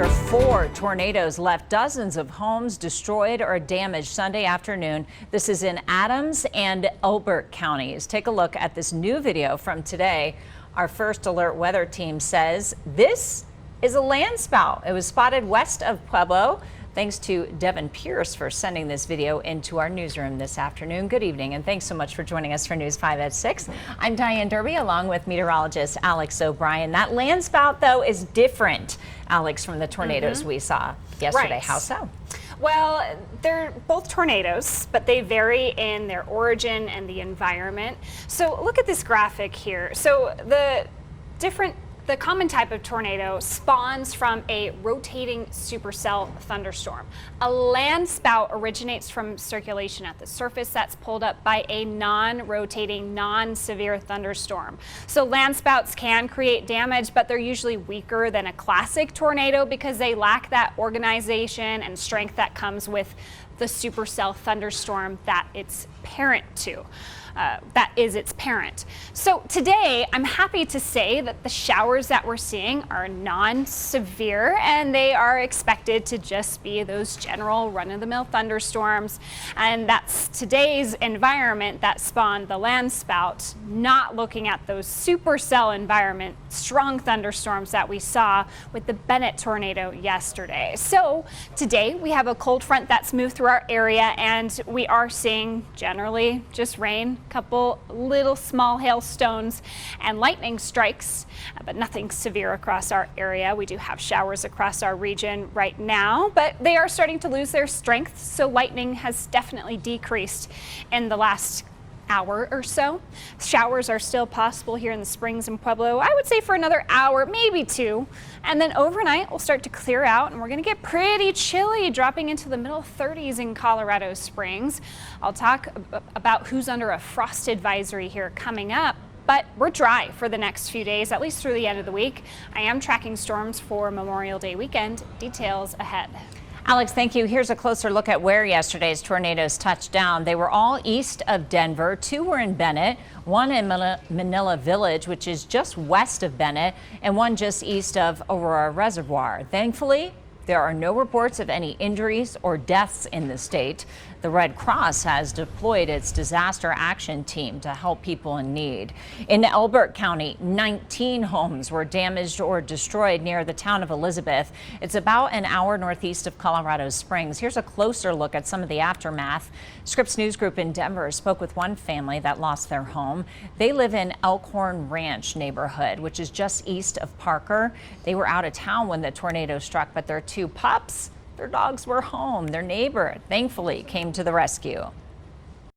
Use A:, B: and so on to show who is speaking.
A: after 4 tornadoes left dozens of homes destroyed or damaged Sunday afternoon. This is in Adams and Elbert counties. Take a look at this new video from today. Our first alert weather team says this is a landspout. It was spotted west of Pueblo. Thanks to Devin Pierce for sending this video into our newsroom this afternoon. Good evening, and thanks so much for joining us for News 5 at 6. I'm Diane Derby, along with meteorologist Alex O'Brien. That landspout, though, is different, Alex, from the tornadoes we saw yesterday.
B: Right.
A: How so?
B: Well, they're both tornadoes, but they vary in their origin and the environment. So look at this graphic here. So the common type of tornado spawns from a rotating supercell thunderstorm. A landspout originates from circulation at the surface that's pulled up by a non-rotating, non-severe thunderstorm. So landspouts can create damage, but they're usually weaker than a classic tornado because they lack that organization and strength that comes with the supercell thunderstorm that it's parent to. That is its parent. So today, I'm happy to say that the showers that we're seeing are non-severe and they are expected to just be those general run-of-the-mill thunderstorms. And that's today's environment that spawned the landspout, not looking at those supercell environment, strong thunderstorms that we saw with the Bennett tornado yesterday. So today, we have a cold front that's moved through our area and we are seeing generally just rain, couple little small hailstones and lightning strikes, but nothing severe across our area. We do have showers across our region right now, but they are starting to lose their strength, so lightning has definitely decreased in the last hour or so. Showers are still possible here in the Springs and Pueblo, I would say for another hour, maybe 2. And then overnight we'll start to clear out and we're going to get pretty chilly, dropping into the middle 30s in Colorado Springs. I'll talk about who's under a frost advisory here coming up. But we're dry for the next few days, at least through the end of the week. I am tracking storms for Memorial Day weekend. Details ahead.
A: Alex, thank you. Here's a closer look at where yesterday's tornadoes touched down. They were all east of Denver. 2 were in Bennett, 1 in Manila Village, which is just west of Bennett, and 1 just east of Aurora Reservoir. Thankfully, there are no reports of any injuries or deaths in the state. The Red Cross has deployed its disaster action team to help people in need. In Elbert County, 19 homes were damaged or destroyed near the town of Elizabeth. It's about an hour northeast of Colorado Springs. Here's a closer look at some of the aftermath. Scripps News Group in Denver spoke with one family that lost their home. They live in Elkhorn Ranch neighborhood, which is just east of Parker. They were out of town when the tornado struck, but their 2 pups, their dogs were home. Their neighbor, thankfully, came to the rescue.